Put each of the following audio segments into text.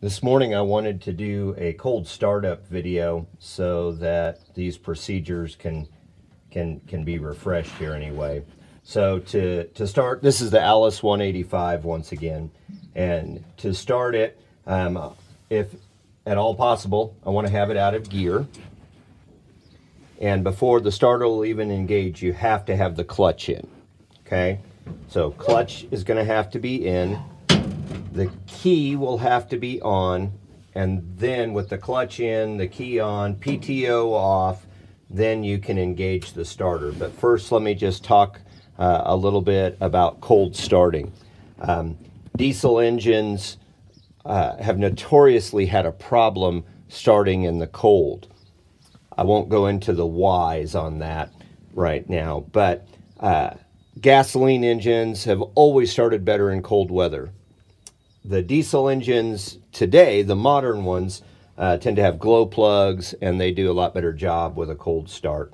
This morning I wanted to do a cold startup video so that these procedures can be refreshed here anyway. So to start, this is the Allis 185 once again, and to start it, if at all possible, I want to have it out of gear. And before the starter will even engage, you have to have the clutch in. Okay, so clutch is going to have to be in. The key will have to be on, and then with the clutch in, the key on, PTO off, then you can engage the starter. But first, let me just talk a little bit about cold starting. Diesel engines have notoriously had a problem starting in the cold. I won't go into the whys on that right now, but gasoline engines have always started better in cold weather. The diesel engines today, the modern ones, tend to have glow plugs, and they do a lot better job with a cold start.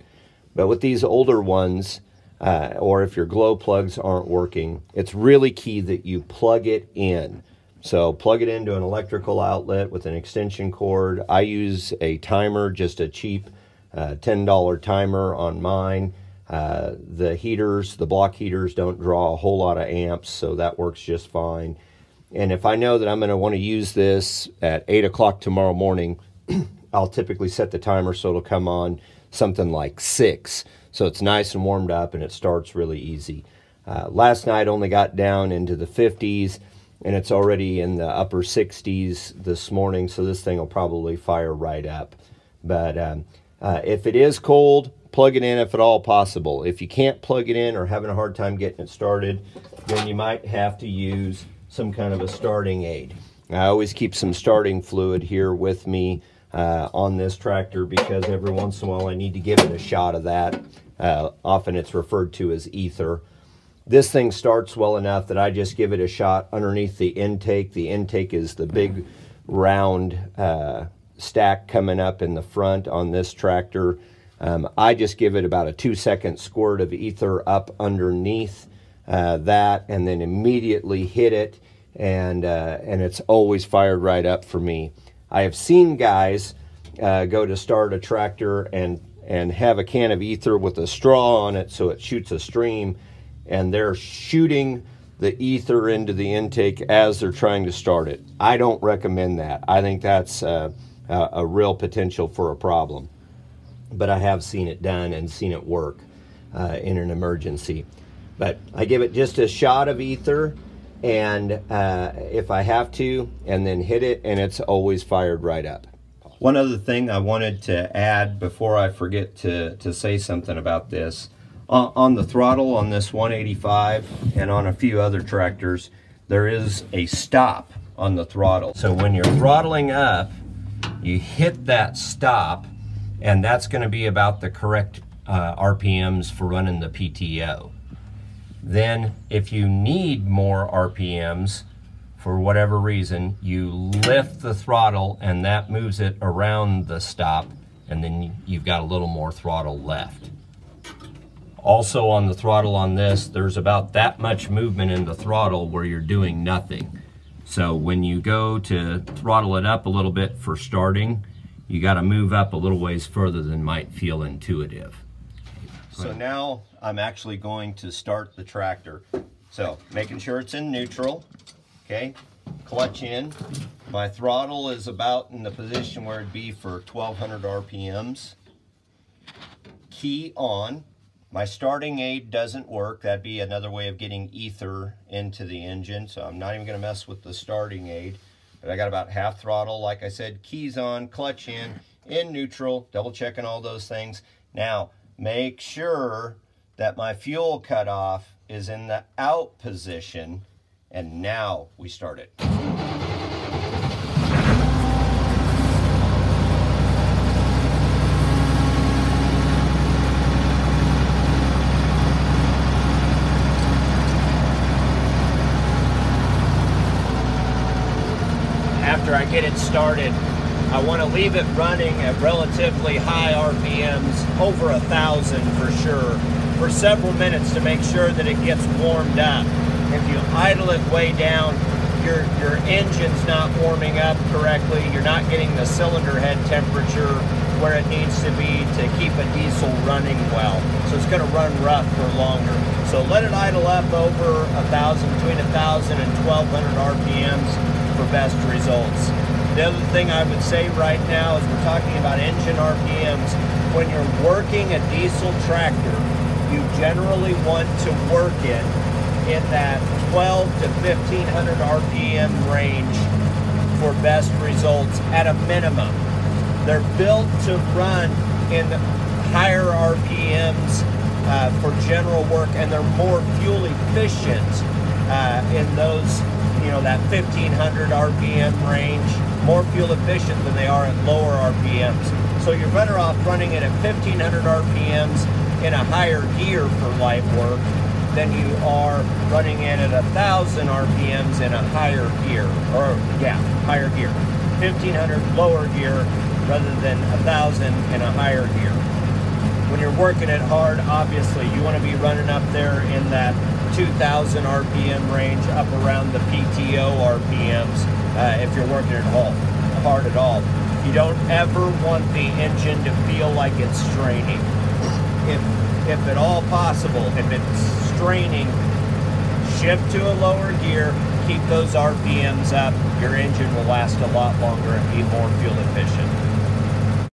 But with these older ones, or if your glow plugs aren't working, it's really key that you plug it in. So plug it into an electrical outlet with an extension cord. I use a timer, just a cheap $10 timer on mine. The heaters, the block heaters, don't draw a whole lot of amps, so that works just fine. And if I know that I'm going to want to use this at 8 o'clock tomorrow morning, I'll typically set the timer so it'll come on something like 6. So it's nice and warmed up and it starts really easy. Last night only got down into the 50s, and it's already in the upper 60s this morning, so this thing will probably fire right up. But if it is cold, plug it in if at all possible. If you can't plug it in or having a hard time getting it started, then you might have to use some kind of a starting aid. I always keep some starting fluid here with me on this tractor, because every once in a while I need to give it a shot of that. Often it's referred to as ether. This thing starts well enough that I just give it a shot underneath the intake. The intake is the big round stack coming up in the front on this tractor. I just give it about a 2-second squirt of ether up underneath that, and then immediately hit it, and it's always fired right up for me. I have seen guys go to start a tractor and have a can of ether with a straw on it so it shoots a stream, and they're shooting the ether into the intake as they're trying to start it. I don't recommend that. I think that's a real potential for a problem. But I have seen it done and seen it work in an emergency. But I give it just a shot of ether, and if I have to, and then hit it, and it's always fired right up. One other thing I wanted to add before I forget to say something about this. On the throttle on this 185 and on a few other tractors, there is a stop on the throttle. So when you're throttling up, you hit that stop, and that's going to be about the correct RPMs for running the PTO. Then if you need more RPMs for whatever reason, you lift the throttle, and that moves it around the stop, and then you've got a little more throttle left. Also on the throttle on this, there's about that much movement in the throttle where you're doing nothing. So when you go to throttle it up a little bit for starting, you got to move up a little ways further than might feel intuitive. So now I'm actually going to start the tractor. So making sure it's in neutral, okay, clutch in. My throttle is about in the position where it'd be for 1200 RPMs. Key on. My starting aid doesn't work. That'd be another way of getting ether into the engine, so I'm not even going to mess with the starting aid. But I got about half throttle, like I said, keys on, clutch in neutral, double checking all those things. Now, make sure that my fuel cutoff is in the out position, and now we start it. After I get it started, I want to leave it running at relatively high RPMs, over 1,000 for sure, for several minutes to make sure that it gets warmed up. If you idle it way down, you're your engine's not warming up correctly. You're not getting the cylinder head temperature where it needs to be to keep a diesel running well. So it's going to run rough for longer. So let it idle up over between 1,000 and 1,200 RPMs for best results. The other thing I would say right now is we're talking about engine RPMs. When you're working a diesel tractor, you generally want to work it in that 12 to 1,500 RPM range for best results at a minimum. They're built to run in higher RPMs for general work, and they're more fuel efficient in those, that 1,500 RPM range, more fuel efficient than they are at lower RPMs. So you're better off running it at 1,500 RPMs in a higher gear for light work than you are running it at 1,000 RPMs in a higher gear, higher gear. 1,500 lower gear rather than 1,000 in a higher gear. When you're working it hard, obviously you want to be running up there in that 2,000 RPM range, up around the PTO RPMs if you're working it hard at all. You don't ever want the engine to feel like it's straining. If at all possible, if it's straining, shift to a lower gear, keep those RPMs up. Your engine will last a lot longer and be more fuel efficient.